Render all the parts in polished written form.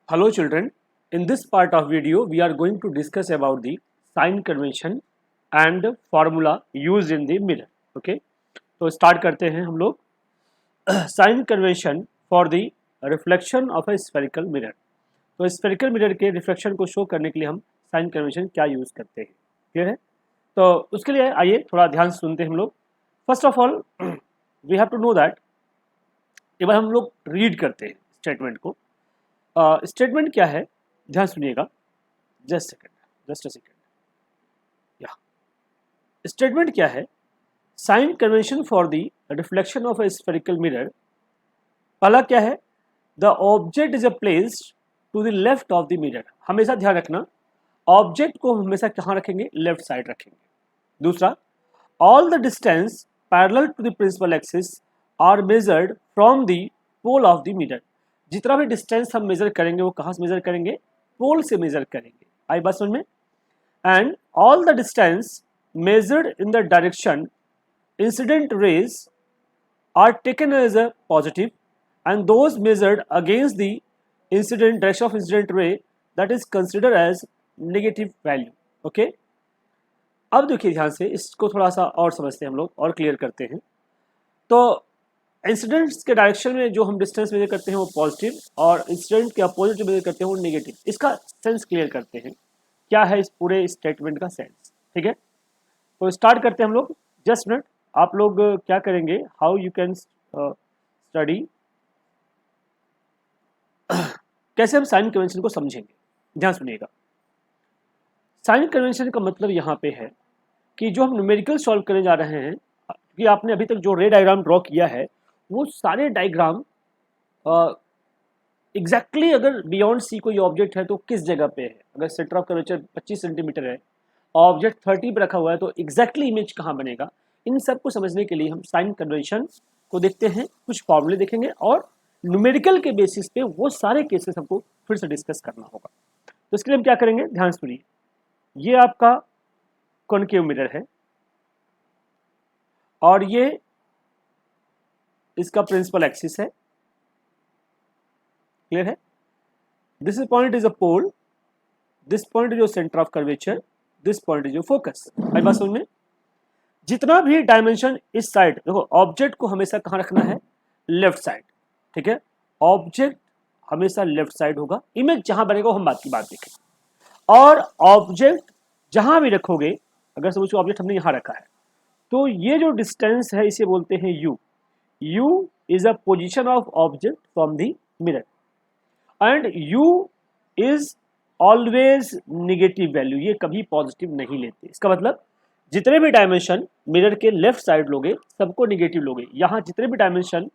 Hello children, in this part of video we are going to discuss about the sign convention and formula used in the mirror. Okay, तो start करते हैं हम लोग sign convention for the reflection of a spherical mirror. तो spherical mirror के reflection को show करने के लिए हम sign convention क्या use करते हैं, clear है? तो उसके लिए आइए थोड़ा ध्यान से सुनते हैं हम लोग. First of all we have to know that एक बार हम लोग read करते हैं statement को. स्टेटमेंट क्या है ध्यान सुनिएगा. Just a second. या स्टेटमेंट क्या है? Sign convention for the reflection of a spherical mirror. पहला क्या है? The object is a placed to the left of the mirror. हमेशा ध्यान रखना, ऑब्जेक्ट को हमेशा कहाँ रखेंगे? लेफ्ट साइड रखेंगे. दूसरा, all the distance parallel to the principal axis are measured from the pole of the mirror. जितना भी डिस्टेंस हम मेजर करेंगे वो कहाँ से मेजर करेंगे? पोल से मेजर करेंगे. आई बात समझ में? And all the distance measured in the direction incident rays are taken as a positive and those measured against the incident direction of incident ray that is consider as negative value. Okay, अब देखिए ध्यान से, इसको थोड़ा सा और समझते हैं हम लोग और क्लियर करते हैं. तो इंसिडेंट्स के डायरेक्शन में जो हम डिस्टेंस मेजर करते हैं वो पॉजिटिव और इंसिडेंट के अपोजिट जो मेजर करते हैं वो नेगेटिव. इसका सेंस क्लियर करते हैं, क्या है इस पूरे स्टेटमेंट का सेंस. ठीक है, तो स्टार्ट करते हैं हम लोग. जस्ट मिनट, आप लोग क्या करेंगे, हाउ यू कैन स्टडी, कैसे हम साइन कन्वेंशन को समझेंगे. ध्यान सुनिएगा. साइन कन्वेंशन का मतलब यहाँ पे है कि जो हम न्यूमेरिकल सॉल्व करने जा रहे हैं, कि आपने अभी तक जो रे डायग्राम ड्रॉ किया है वो सारे डायग्राम एग्जैक्टली अगर बियॉन्ड सी कोई ऑब्जेक्ट है तो किस जगह पे है. अगर सेंटर ऑफ कर्वेचर 25 सेंटीमीटर है, ऑब्जेक्ट 30 पे रखा हुआ है, तो एग्जैक्टली इमेज कहाँ बनेगा. इन सब को समझने के लिए हम साइन कन्वेंशन को देखते हैं, कुछ फॉर्मूले देखेंगे और न्यूमेरिकल के बेसिस पे वो सारे केसेस हमको फिर से डिस्कस करना होगा. तो इसके लिए हम क्या करेंगे, ध्यान सुनिए. ये आपका कॉनकेव मिरर है और ये इसका प्रिंसिपल एक्सिस है. क्लियर है? This point is a pole, this point is your centre of curvature, this point is your focus. आई बात समझ में? जितना भी डायमेंशन इस साइड, देखो ऑब्जेक्ट को हमेशा कहाँ रखना है? Left side. ठीक है, ऑब्जेक्ट हमेशा लेफ्ट साइड होगा. इमेज जहां बनेगा हम बात की बात देखें. और ऑब्जेक्ट जहां भी रखोगे, अगर समझो ऑब्जेक्ट हमने यहां रखा है, तो ये जो डिस्टेंस है इसे बोलते हैं u. u is a position of object from the mirror and u is always negative value. ये कभी पॉजिटिव नहीं लेते. इसका मतलब जितने भी डायमेंशन मिरर के लेफ्ट साइड लोगे सबको नेगेटिव लोगे. यहाँ जितने भी डायमेंशन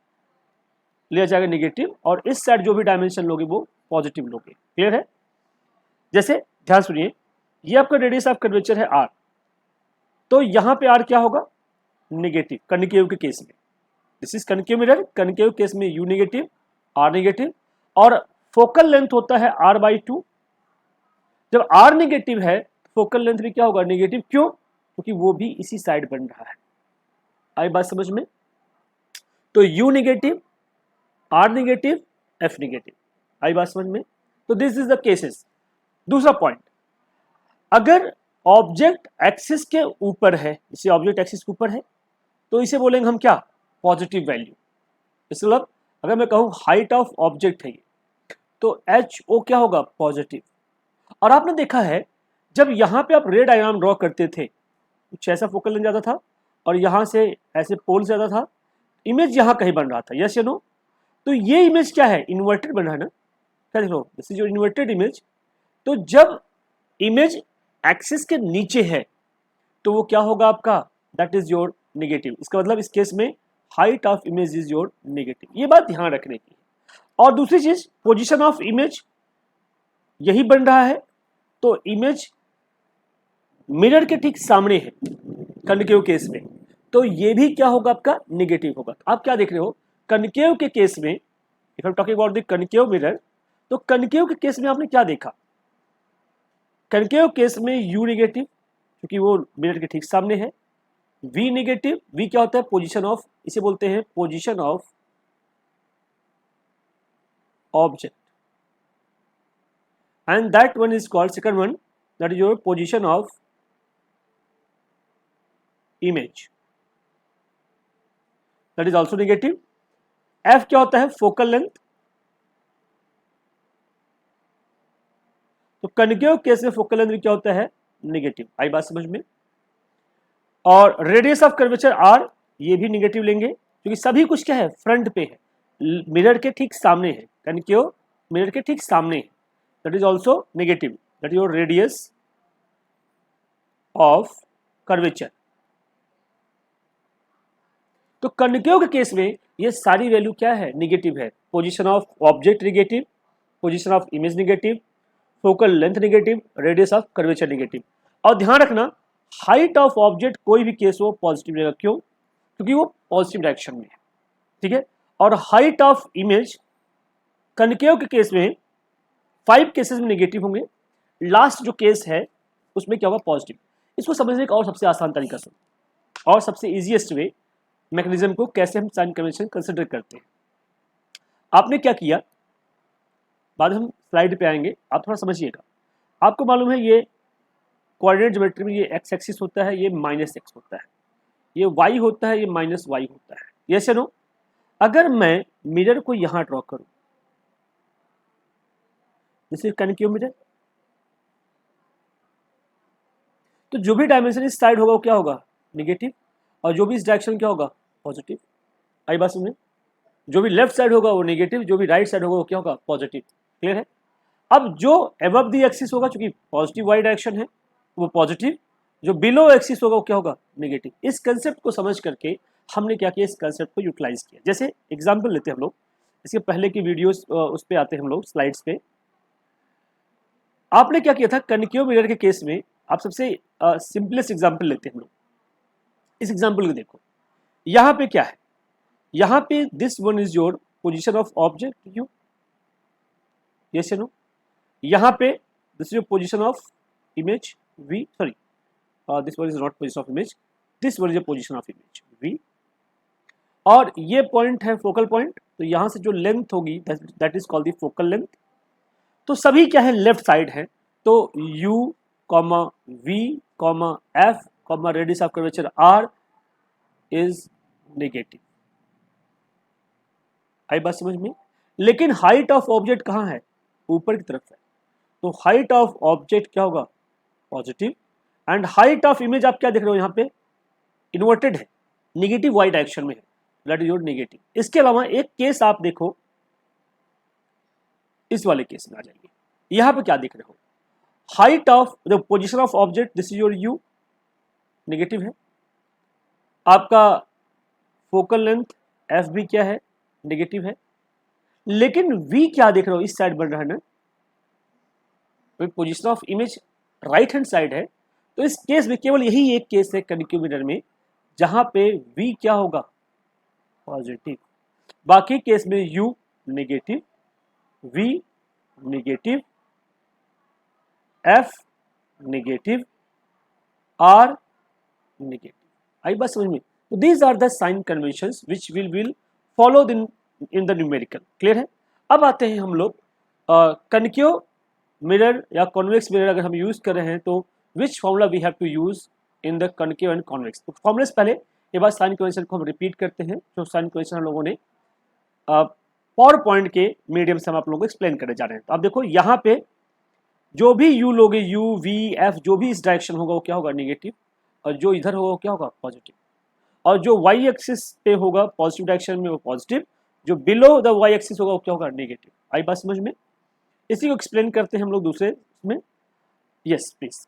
लिया जाएगा नेगेटिव और इस साइड जो भी डायमेंशन लोगे वो पॉजिटिव लोगे. क्लियर है? जैसे ध्यान सुनिए, ये आपका रेडियस ऑफ कर्वेचर है r, तो यहाँ पे r क्या होगा? नेगेटिव. कनकेव के केस में this is concave mirror, concave case में u नेगेटिव, r नेगेटिव और फोकल लेंथ होता है r/2. जब r नेगेटिव है फोकल लेंथ भी क्या होगा? नेगेटिव. क्यों? क्योंकि वो भी इसी साइड बन रहा है. आई बात समझ में? तो u negative, r negative, f negative. आई बात समझ में? तो दिस इज द केसेस. दूसरा पॉइंट, अगर ऑब्जेक्ट एक्सिस के ऊपर है, इसे ऑब्जेक्ट एक्सिस के ऊपर है, तो इसे बोलेंगे हम क्या? Positive value. मतलब अगर मैं कहूं हाइट ऑफ ऑब्जेक्ट है तो HO क्या होगा? पॉजिटिव. और आपने देखा है जब यहां पे आप रे डायग्राम ड्रॉ करते थे, कुछ ऐसा फोकल लेंथ जाता था और यहां से ऐसे पोल से जाता था, इमेज यहां कहीं बन रहा था. यस या नो? तो ये इमेज क्या है? इन्वर्टेड बन रहा है ना. क्या देख लो, this is your inverted image. तो जब इमेज एक्सिस के नीचे है तो वो क्या होगा आपका? That is your negative. इसका मतलब इस केस में height of image is your negative. ये बात ध्यान रखने की. और दूसरी चीज, पोजीशन ऑफ इमेज यही बन रहा है, तो इमेज मिरर के ठीक सामने है कनकेव केस में, तो ये भी क्या होगा? आपका नेगेटिव होगा. आप क्या देख रहे हो? कनकेव के केस में, if I am talking about the concave mirror, तो कनकेव के केस में आपने क्या देखा? कनकेव केस में u नेगेटिव, क्योंकि वो मिरर के ठीक सामने है. v नेगेटिव, v क्या होता है? पोजीशन ऑफ, इसे बोलते हैं position of object. and that one is called, second one, that is your position of image, that is also negative. f क्या होता है, फोकल लेंथ। तो कनकेव केस में फोकल लेंथ क्या होता है, नेगेटिव। आई बात समझ में। और रेडियस ऑफ कर्वेचर r, ये भी नेगेटिव लेंगे क्योंकि सभी कुछ क्या है, फ्रंट पे है, मिरर के ठीक सामने है, कनकेव मिरर के ठीक सामने है, that is also negative, that is your radius of curvature. तो कनकेव के केस में ये सारी वैल्यू क्या है, नेगेटिव है। Position of object negative, position of image negative, focal length negative, radius of curvature negative. और ध्यान रखना, हाइट ऑफ ऑब्जेक्ट कोई भी केस हो पॉजिटिव रहेगा, क्यों, क्योंकि वो पॉजिटिव डायरेक्शन में है, ठीक है। और हाइट ऑफ इमेज कनकेव के केस में 5 केसेस में नेगेटिव होंगे, लास्ट जो केस है उसमें क्या होगा, पॉजिटिव। इसको समझने का और सबसे आसान तरीका सुन, और सबसे इजीएस्ट वे मैकेनिज्म को कैसे हम साइन कन्वेंशन कंसिडर करते हैं। आपने क्या किया, बाद हम स्लाइड पे आएंगे, आप थोड़ा समझिएगा। आपको मालूम है ये कोऑर्डिनेट ज्योमेट्री में ये एक्स एक्सिस होता है, ये माइनस एक्स होता है, ये वाई होता है, ये माइनस वाई होता है, ये से नो। अगर मैं मिरर को यहां ड्रॉ करूं, दिस इज कनकेव मिरर, तो जो भी डायमेंशन इस साइड होगा वो क्या होगा, नेगेटिव, और जो भी इस डायरेक्शन क्या होगा, पॉजिटिव। आई बात समझे, जो भी लेफ्ट साइड होगा वो नेगेटिव, जो भी राइट साइड होगा वो क्या होगा, पॉजिटिव। क्लियर है। अब जो अबव द एक्सिस होगा, चूंकि पॉजिटिव वाई डायरेक्शन है, वो पॉजिटिव, जो बिलो एक्सिस होगा वो क्या होगा, नेगेटिव। इस कंसेप्ट को समझ करके हमने क्या किया, इस कंसेप्ट को यूटिलाइज किया। जैसे एग्जांपल लेते हैं हम लोग, इसके पहले की वीडियोस उस पे आते हैं हम लोग, स्लाइड्स पे। आपने क्या किया था, कनकेव मिरर के केस में आप सबसे सिंपलेस्ट एग्जांपल लेते हैं हम लोग। इस एग्जांपल को देखो, यहां पे क्या है, यहां पे this one is your position of object u, yes no. यहां पे this is your position of image v, sorry, this one is not position of image, this one is the position of image v। और ये point है focal point, तो यहां से जो length होगी that is called the focal length. तो सभी क्या है, लेफ्ट साइड है, तो u, v, f, radius of curvature r is negative. आई बात समझ में। लेकिन हाइट ऑफ ऑब्जेक्ट कहां है, ऊपर की तरफ है, तो हाइट ऑफ ऑब्जेक्ट क्या होगा, positive. And height of image आप क्या देख रहे हो, यहाँ पे इन्वर्टेड है, नेगेटिव वाई डायरेक्शन में है, दैट इज योर नेगेटिव। इसके अलावा एक केस आप देखो, इस वाले केस में आ जाइए, यहां पे क्या देख रहे हो, height of the position of object, this is your you, negative है। आपका फोकल लेंथ एफ भी क्या है, नेगेटिव है। लेकिन वी क्या देख रहे हो, इस साइड बन रहा है ना, position of image right hand side है, तो इस केस में केवल यही एक केस है कनकेव मिरर में जहां पे v क्या होगा, पॉजिटिव। बाकी केस में u negative, v negative, f negative, r negative. आई बात समझ में। तो these are the sign conventions which will follow in the numerical. Clear है। अब आते हैं हम लोग कनकेव मिरर या कॉन्वेक्स मिरर अगर हम यूज कर रहे हैं तो which formula we have to use in the concave and convex. तो फॉर्मूले पहले ये बात साइन कन्वेंशन को हम रिपीट करते हैं, जो साइन कन्वेंशन हम लोगों ने पावर पॉइंट के मीडियम से हम आप लोगों को एक्सप्लेन करने जा रहे हैं। तो आप देखो यहाँ पे जो भी यू लोगे, यू वी एफ, जो भी इस डायरेक्शन होगा वो क्या होगा, नेगेटिव, और जो इधर होगा वो क्या होगा, पॉजिटिव। और जो वाई एक्सिस पे होगा पॉजिटिव डायरेक्शन में वो पॉजिटिव, जो बिलो द वाई एक्सिस होगा वो क्या होगा, नेगेटिव। आई बात समझ में। इसी को एक्सप्लेन करते हैं हम लोग दूसरे में। Yes please.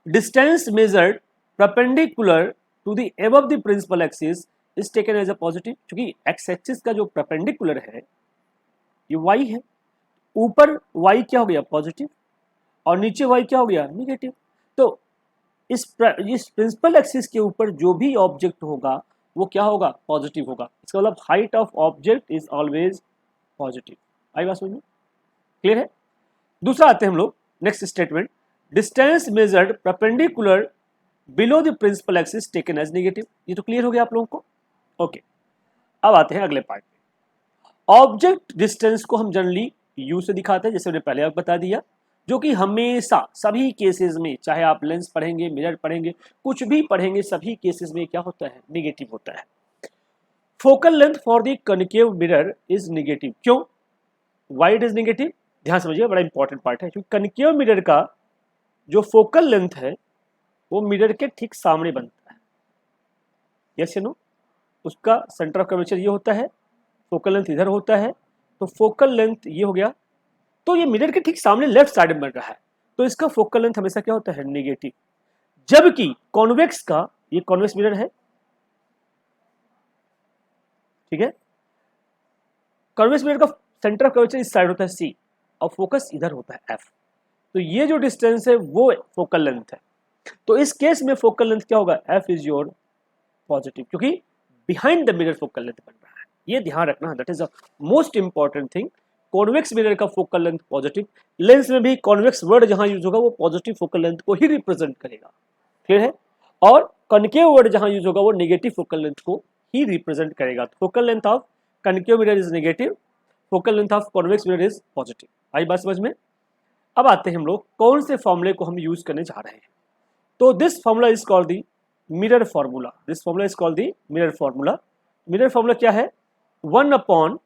Distance measured perpendicular to the above the principal axis is taken as a positive. क्योंकि एक्स एक्सिस का जो परपेंडिकुलर है ये वाई है, ऊपर वाई क्या हो गया, पॉजिटिव, और नीचे वाई क्या हो गया, नेगेटिव। तो इस प्रिंसिपल एक्सिस के ऊपर जो भी ऑब्जेक्ट होगा वो क्या होगा, पॉजिटिव होगा। इसका मतलब height of object is always positive. आई बात समझ में, क्लियर है। दूसरा आते हैं हम लोग next statement, distance measured perpendicular below the principal axis taken as negative. ये तो क्लियर हो गया आप लोगों को। ओके, अब आते हैं अगले पार्ट में। ऑब्जेक्ट डिस्टेंस को हम जनरली यू से दिखाते हैं, जैसे मैंने पहले आपको बता दिया, जो कि हमेशा सभी केसेस में, चाहे आप लेंस पढ़ेंगे, मिरर पढ़ेंगे, कुछ भी पढ़ेंगे, सभी केसेस में क्या होता है, निगेटिव होता है। Focal length for the concave mirror is negative. क्यों, व्हाई इट इज निगेटिव? ध्यान समझिए, बड़ा इंपॉर्टेंट पार्ट है। क्योंकि कनकेव मिरर का जो फोकल लेंथ है वो मिरर के ठीक सामने बनता है। यस या नो? उसका सेंटर ऑफ कर्वेचर ये होता है, फोकल लेंथ इधर होता है, तो फोकल लेंथ ये हो गया, तो ये मिरर के ठीक सामने लेफ्ट साइड में बन रहा है, तो इसका फोकल लेंथ हमेशा क्या होता है, नेगेटिव। जबकि कॉन्वेक्स का, ये कॉन्वेक्स मिरर है, ठीक है, कॉन्वेक्स मिरर का सेंटर ऑफ कर्वेचर इस साइड होता है सी, और फोकस इधर होता है एफ, तो ये जो डिस्टेंस है वो फोकल लेंथ है। तो इस केस में फोकल लेंथ क्या होगा, एफ इज योर पॉजिटिव, क्योंकि behind the mirror focal length बन रहा है। ये ध्यान रखना, that is the most important thing. Convex mirror का फोकल लेंथ पॉजिटिव, लेंस में भी कॉन्वेक्स वर्ड जहां यूज होगा वो पॉजिटिव फोकल लेंथ को ही रिप्रेजेंट करेगा, क्लियर है। और कनकेव वर्ड जहां यूज होगा वो नेगेटिव फोकल लेंथ को ही रिप्रेजेंट करेगा। Focal length of concave mirror is negative, focal length of convex mirror is positive. आई बात समझ में? अब आते हैं हम लोग कौन से फॉर्मूले को हम यूज करने जा रहे हैं। तो this formula is called the mirror formula. This formula is called the mirror formula. Mirror formula क्या है, 1 upon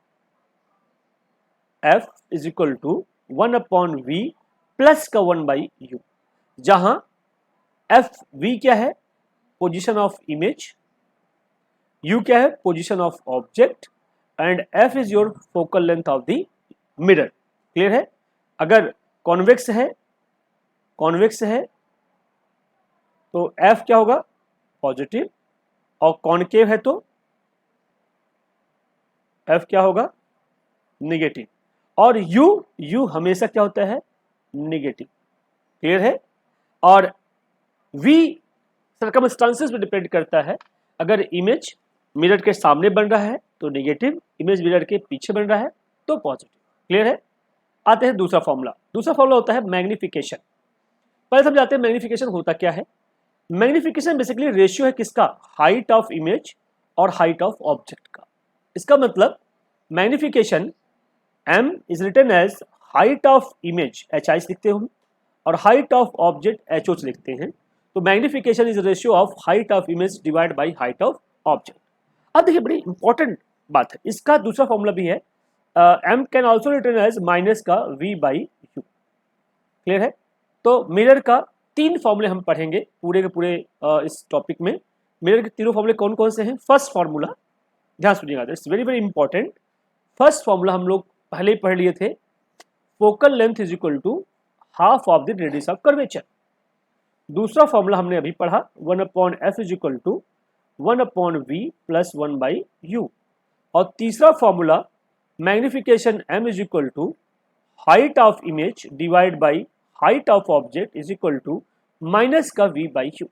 f is equal to 1 upon v plus का 1 बाई यू, जहां एफ वी क्या है, पोजीशन ऑफ इमेज, यू क्या है, position of object, and f is your focal length of the mirror. Clear है? अगर कॉन्वेक्स है तो एफ क्या होगा, पॉजिटिव, और कॉनकेव है तो एफ क्या होगा, नेगेटिव, और यू हमेशा क्या होता है, नेगेटिव। क्लियर है? और वी सर्कमस्टांसेस पे डिपेंड करता है। अगर इमेज मिरर के सामने बन रहा है तो नेगेटिव, इमेज मिरर के पीछे बन रहा है तो पॉजिटिव। क्लियर है? आते हैं दूसरा फॉर्मूला। दूसरा फॉर्मूला होता है मैग्निफिकेशन। पहले समझाते हैं मैग्निफिकेशन होता क्या है। मैग्निफिकेशन बेसिकली रेशियो है किसका, हाइट ऑफ इमेज और हाइट ऑफ ऑब्जेक्ट का। इसका मतलब magnification m is written as height of image h लिखते हैं हम, और हाइट ऑफ ऑब्जेक्ट h लिखते हैं। तो magnification is ratio of height of image divide by height of object. अब देखिए बड़ी इंपॉर्टेंट बात है, इसका दूसरा फॉर्मूला भी है, m can also written as minus का v बाई यू। क्लियर है? तो मिरर का 3 फॉर्मूले हम पढ़ेंगे पूरे के पूरे इस टॉपिक में। मिरर के तीनों फॉर्मूले कौन कौन से हैं? फर्स्ट फॉर्मूला, ध्यान सुनिएगा, it's very very important. First formula हम लोग पहले ही पढ़ लिए थे, focal length is equal to half of the radius of curvature. दूसरा फॉर्मूला हमने अभी पढ़ा, 1 upon f is equal to 1 upon v plus 1 by u. और तीसरा formula magnification m is equal to height of image divide by height of object is equal to minus का v by u.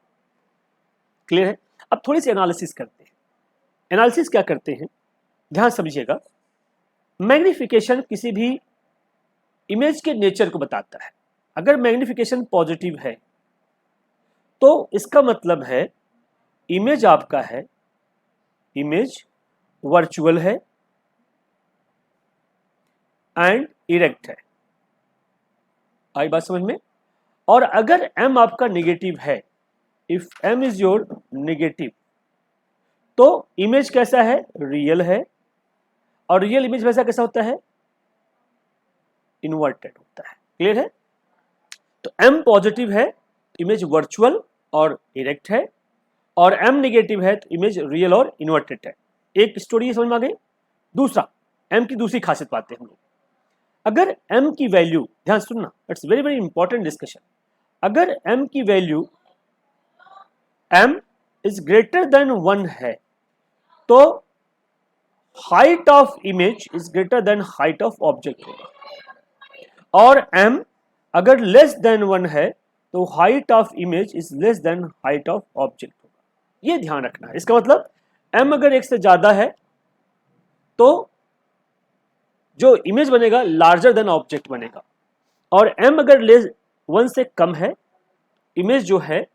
Clear है? अब थोड़ी C analysis करते हैं। Analysis क्या करते हैं, ध्यान समझिएगा। मैग्निफिकेशन किसी भी इमेज के नेचर को बताता है। अगर मैग्निफिकेशन पॉजिटिव है तो इसका मतलब है इमेज आपका है, इमेज वर्चुअल है एंड इरेक्ट है। आई बात समझ में? और अगर m आपका नेगेटिव है, if m is your negative, तो इमेज कैसा है, रियल है, और रियल इमेज वैसा कैसा होता है, इन्वर्टेड होता है। क्लियर है? तो m पॉजिटिव है, इमेज वर्चुअल और इरेक्ट है, और m नेगेटिव है तो इमेज रियल और इन्वर्टेड है। एक स्टोरी समझ में आ गई। दूसरा, m की दूसरी खासियत पाते हैं हम लोग। अगर m की वैल्यू, ध्यान सुनना, it's very very important discussion. अगर m की value m is greater then 1 है तो height of image is greater than height of object होगा, और m अगर लेस देन 1 है तो height of image is less than height of object होगा। ये ध्यान रखना है। इसका मतलब m अगर 1 से ज्यादा है तो जो इमेज बनेगा लार्जर देन ऑब्जेक्ट बनेगा, और m अगर लेस 1 से कम है, इमेज जो है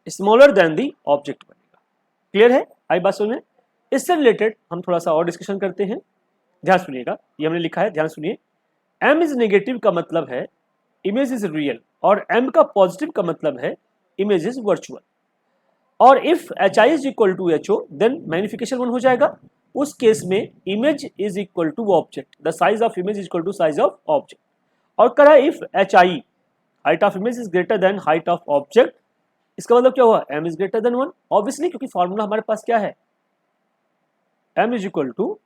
स्मॉलर देन दी ऑब्जेक्ट बनेगा। क्लियर है? आई बात सुनिए। इससे रिलेटेड हम थोड़ा सा और डिस्कशन करते हैं। ध्यान सुनिएगा, ये हमने लिखा है, ध्यान सुनिए। m इज नेगेटिव का मतलब है इमेज इज रियल, और m का पॉजिटिव का मतलब है इमेज इज वर्चुअल। और if hi is equal to ho then magnification 1 हो जाएगा। उस केस में image is equal to object, the size of image is equal to size of object. और कह रहा है if hi height of image is greater than height of object, इसका मतलब क्या हुआ, m is greater then 1, obviously, क्योंकि formula हमारे पास क्या है, m is equal to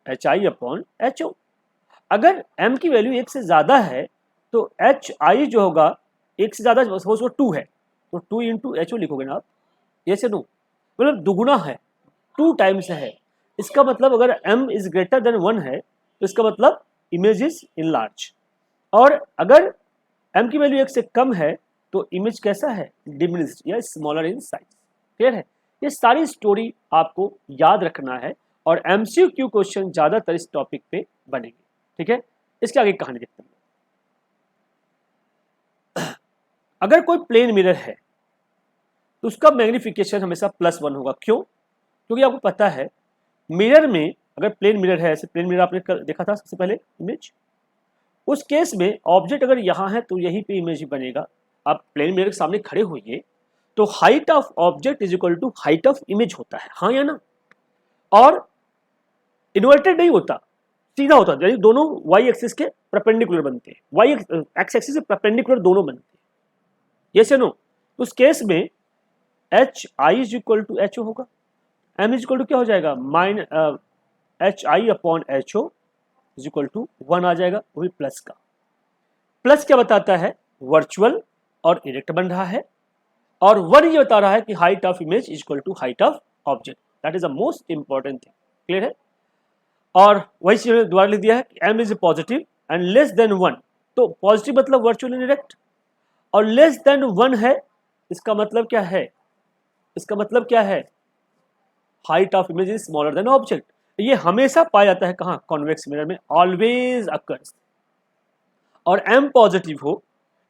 hi upon ho। अगर m की वैल्यू 1 से ज्यादा है तो hi जो होगा 1 से ज्यादा, सपोज वो 2 है तो 2 इंटू ho लिखोगे ना आप, ये से नो, मतलब दुगुना है, 2 टाइम्स है। इसका मतलब अगर m इज ग्रेटर देन 1 है तो इसका मतलब इमेज इज इनलार्ज, और अगर m की वैल्यू 1 से कम है तो इमेज कैसा है, डिमिनिश्ड या स्मॉलर इन साइज। क्लियर है? ये सारी स्टोरी आपको याद रखना है, और MCQ क्वेश्चन ज्यादातर इस टॉपिक पे बनेंगे। ठीक है, इसके आगे कहानी देखते हैं। अगर कोई प्लेन मिरर है तो उसका मैग्निफिकेशन हमेशा +1 होगा। क्यों? क्योंकि आपको पता है मिरर में, अगर प्लेन मिरर है, ऐसे प्लेन मिरर आपने देखा था सबसे पहले इमेज, उस केस में ऑब्जेक्ट अगर यहाँ है तो यहीं पे इमेज बनेगा। आप प्लेन मिरर के सामने खड़े होइए तो height of object is equal to height of image होता है, हाँ या ना? और इन्वर्टेड नहीं होता, सीधा होता है, यानी दोनों वाई एक्सिस के परपेंडिकुलर बनते हैं, वाई एक्स एक्सिस से परपेंडिकुलर दोनों बनते हैं, ये से नो। तो उस केस में h i is equal to h o होगा, एम इज इक्वल टू क्या हो जाएगा, h i upon h o is equal to 1 आ जाएगा, वो भी प्लस का। प्लस क्या बताता है, वर्चुअल और इरेक्ट बन रहा है, और 1 ये बता रहा है कि height of image is equal to height of object, that is the most important thing. Clear है? और वही चीज दोबारा लिख दिया है कि m is positive and less than 1, तो पॉजिटिव मतलब वर्चुअल इनडायरेक्ट, और लेस देन 1 है, इसका मतलब क्या है, इसका मतलब क्या है, height of image is smaller than object. ये हमेशा पाया जाता है कहाँ, कॉन्वेक्स मिरर में, ऑलवेज अकर्स। और m पॉजिटिव हो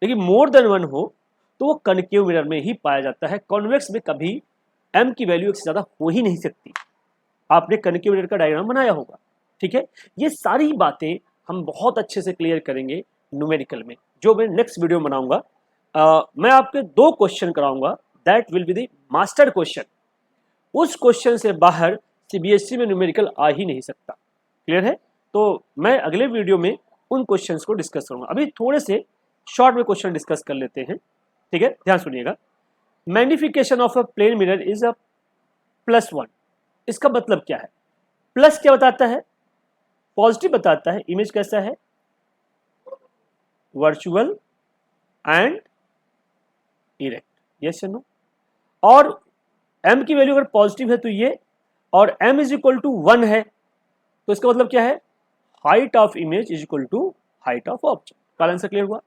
लेकिन मोर देन 1 हो तो वो कनकेव मिरर में ही पाया जाता है, कॉन्वेक्स में कभी m की वैल्यू 1 से ज्यादा हो ही नहीं सकती। आपने कनकेव मिरर का डायग्राम बनाया होगा। ठीक है, ये सारी बातें हम बहुत अच्छे से क्लियर करेंगे न्यूमेरिकल में, जो मैं नेक्स्ट वीडियो में बनाऊंगा। मैं आपके 2 क्वेश्चन कराऊंगा, that will be the master question. उस क्वेश्चन से बाहर CBSE में न्यूमेरिकल आ ही नहीं सकता। क्लियर है? तो मैं अगले वीडियो में उन क्वेश्चंस को डिस्कस करूंगा। अभी थोड़े से शॉर्ट में क्वेश्चन डिस्कस कर लेते हैं। ठीक है, ध्यान सुनिएगा। Magnification of a plane mirror is a +1, इसका मतलब क्या है, प्लस क्या बताता है, पॉजिटिव बताता है, इमेज कैसा है, वर्चुअल एंड इरेक्ट, यस या नो। और m की वैल्यू अगर पॉजिटिव है तो ये, और m इज इक्वल टू 1 है तो इसका मतलब क्या है, height of image is equal to height of object. का आंसर क्लियर हुआ?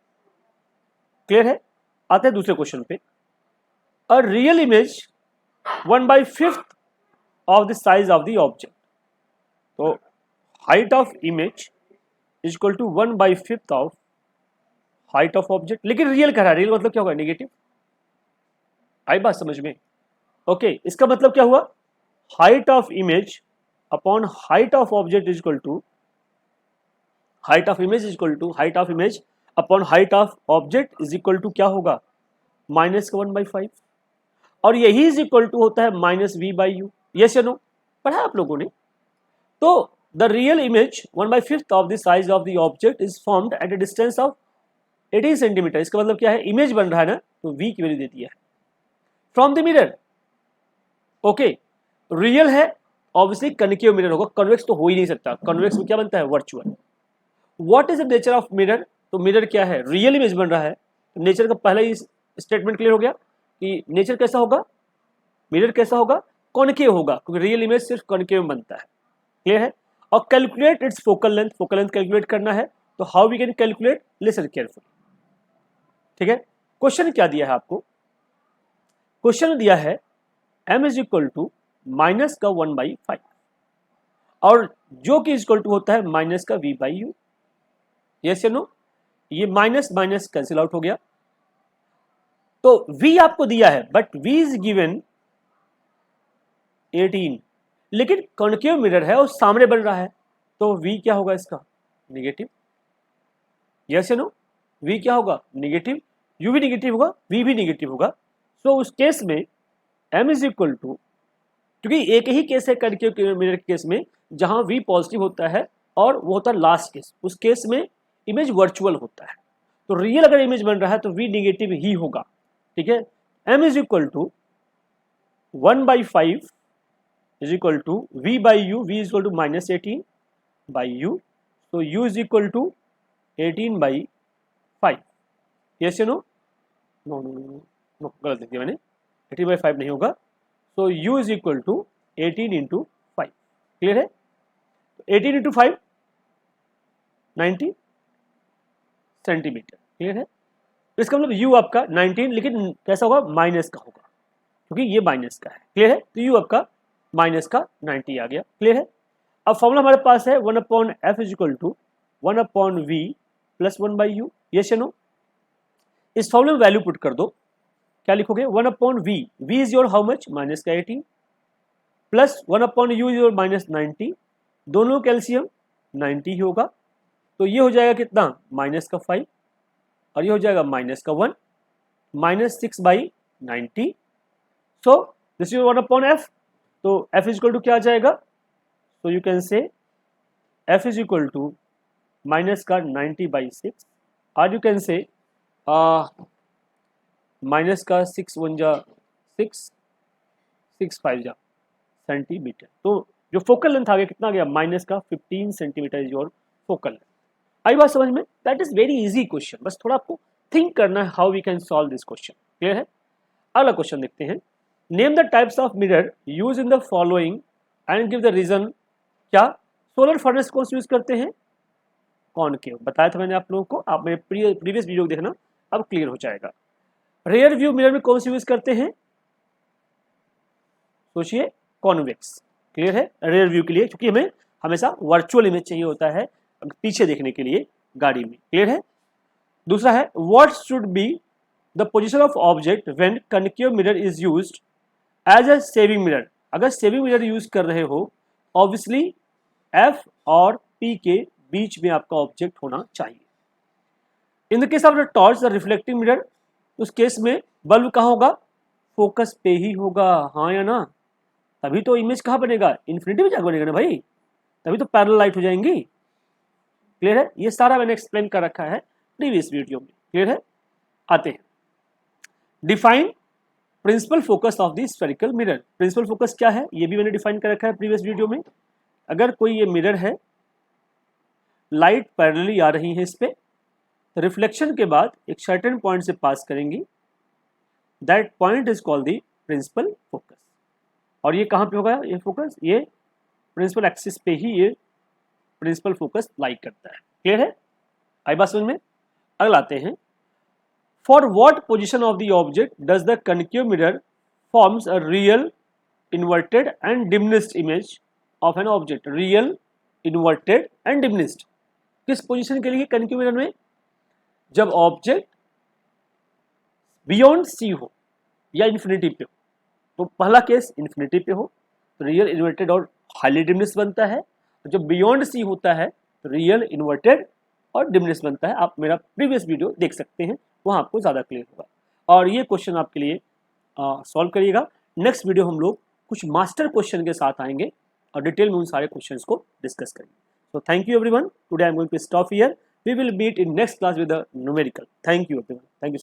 क्लियर है? आते हैं दूसरे क्वेश्चन पे। A real image 1/5 of the size of the object, तो height of image is equal to 1/5 of height of object, लेकिन real कह रहा है, रियल मतलब क्या होगा, नेगेटिव। आई बात समझ में? ओके, इसका मतलब क्या हुआ, height of image upon height of object is equal to height of image is equal to height of image upon height of object is equal to क्या होगा, -1/5, और यही इज इक्वल टू होता है -v/u। यस या no? पढ़ा आप लोगों ने? तो the real image 1/5 of the size of the object is formed at a distance of 18 centimetre. इसका मतलब क्या है, इमेज बन रहा है ना, तो v की वैल्यू देती है from the mirror. Okay, real है, ऑब्वियसली कनकेव मिरर होगा, कन्वेक्स तो हो ही नहीं सकता, कन्वेक्स में क्या बनता है, virtual. What is the nature of mirror, तो मिरर क्या है, रियल इमेज बन रहा है, तो नेचर का पहला ही स्टेटमेंट क्लियर हो गया कि नेचर कैसा होगा, मिरर कैसा होगा, कॉनकेव होगा, क्योंकि रियल इमेज सिर्फ कॉनकेव में बनता है। क्लियर है? और calculate its focal length, focal length calculate करना है, तो how we can calculate, listen carefully. ठीक है, क्वेश्चन क्या दिया है आपको, क्वेश्चन दिया है m is equal to minus का 1/5 और जो कि इक्वल टू होता है माइनस का v/u। यस या नो? ये माइनस माइनस कैंसिल आउट हो गया, तो v आपको दिया है बट v इज गिवन 18, लेकिन कॉनकेव मिरर है और सामने बन रहा है, तो v क्या होगा इसका, नेगेटिव। यस या नो? v क्या होगा? नेगेटिव, u भी नेगेटिव होगा, v भी नेगेटिव होगा। सो उस केस में m इज इक्वल टू, क्योंकि एक ही केस है कंटिन्यू मिरर केस में जहां v पॉजिटिव होता है और वो होता है लास्ट केस, उस केस में इमेज वर्चुअल होता है। तो रियल अगर इमेज बन रहा है तो v नेगेटिव ही होगा, ठीक है। m is equal to 1/5 is equal to v by u, v is equal to -18 by u, तो u is equal to 18/5। Yes या no? No no no no, गलत लिख दिया मैंने, 18/5 नहीं होगा। तो u is equal to 18 into 5। Clear है? 18 इंटू 5 90 सेंटीमीटर। क्लियर है? इसका मतलब u आपका 19, लेकिन कैसा होगा? माइनस का होगा, क्योंकि ये माइनस का है। क्लियर है? तो u आपका माइनस का 90 आ गया। क्लियर है? अब फॉर्मूला हमारे पास है 1/f is equal to 1/v plus 1/u। Yes या नो? इस फॉर्मूले में वैल्यू पुट कर दो। क्या लिखोगे? 1/v, v is your how much? Minus का 18 प्लस 1/u इज योर -90, दोनों कैल्शियम 90 ही होगा। तो ये हो जाएगा कितना? माइनस का 5 और ये हो जाएगा माइनस का 1, -6/90। So this is 1/f। तो f इज इक्वल टू क्या आ जाएगा? तो you can say f is equal to minus का 90/6 और यू कैन से माइनस का 6 1 जा 6 6 5 जा सेंटीमीटर। तो जो फोकल लेंथ आ गया कितना आ गया? माइनस का 15 centimetre is your focal length. आई बात समझ में? That is very easy question, बस थोड़ा आपको थिंक करना है how we can solve this question. Clear है? अगला क्वेश्चन देखते हैं। Name the types of mirror use in the following and give the reason. क्या सोलर फर्नेस को यूज करते हैं? कॉनकेव बताया था मैंने आप लोगों को, आप मेरे प्रीवियस वीडियो देखना, अब क्लियर हो जाएगा। रेयर व्यू मिरर में कौन सी यूज करते हैं? सोचिए, कॉन्वेक्स। क्लियर है? रेयर व्यू के लिए, क्योंकि हमें हमेशा वर्चुअल इमेज चाहिए होता है पीछे देखने के लिए गाड़ी में। क्लियर है? दूसरा है what should be the position of object when concave mirror is used as a shaving mirror. अगर सेविंग मिरर यूज कर रहे हो, ऑब्वियसली एफ और पी के बीच में आपका ऑब्जेक्ट होना चाहिए। In the case of the torch the reflecting mirror, उस केस में बल्ब कहाँ होगा? फोकस पे ही होगा, हाँ या ना? तभी तो इमेज कहाँ बनेगा? इन्फिनिटी में जाकर बनेगा ना भाई, तभी तो पैरेलल लाइट हो जाएंगी। क्लियर है? ये सारा मैंने एक्सप्लेन कर रखा है प्रीवियस वीडियो में। क्लियर है? आते हैं, define principal focus of the spherical mirror. Principal focus क्या है ये भी मैंने डिफाइन कर रखा है प्रीवियस वीडियो में। अगर कोई ये मिरर है, लाइट पैरेलली आ रही है इस पे, तो रिफ्लेक्शन के बाद एक सर्टेन पॉइंट से पास करेंगी, that point is called the principal focus. और ये कहाँ पे होगा ये फोकस? ये प्रिंसिपल एक्सिस पे ही ये प्रिंसिपल फोकस लाइक करता है। क्लियर है? आई बात समझ में? अगला आते हैं, for what position of the object does the concave mirror forms a real inverted and diminished image of an object. Real, inverted and diminished किस पोजीशन के लिए कॉनकेव मिरर में? जब ऑब्जेक्ट बियॉन्ड सी हो या इन्फिनिटी पे हो। तो पहला केस इन्फिनिटी पे हो तो रियल, इन्वर्टेड और हाईली डिमिनिश्ड बनता है। जब बियॉन्ड सी होता है तो रियल, इन्वर्टेड और डिमिनिश्ड बनता है। आप मेरा प्रीवियस वीडियो देख सकते हैं, वहाँ आपको ज़्यादा क्लियर होगा। और ये क्वेश्चन आपके लिए सॉल्व करिएगा। नेक्स्ट वीडियो हम लोग कुछ मास्टर क्वेश्चन के साथ आएंगे और डिटेल में उन सारे क्वेश्चंस को डिस्कस करेंगे। So thank you everyone, today I am going to stop here, we will meet in next class with the numerical. Thank you everyone, thank you.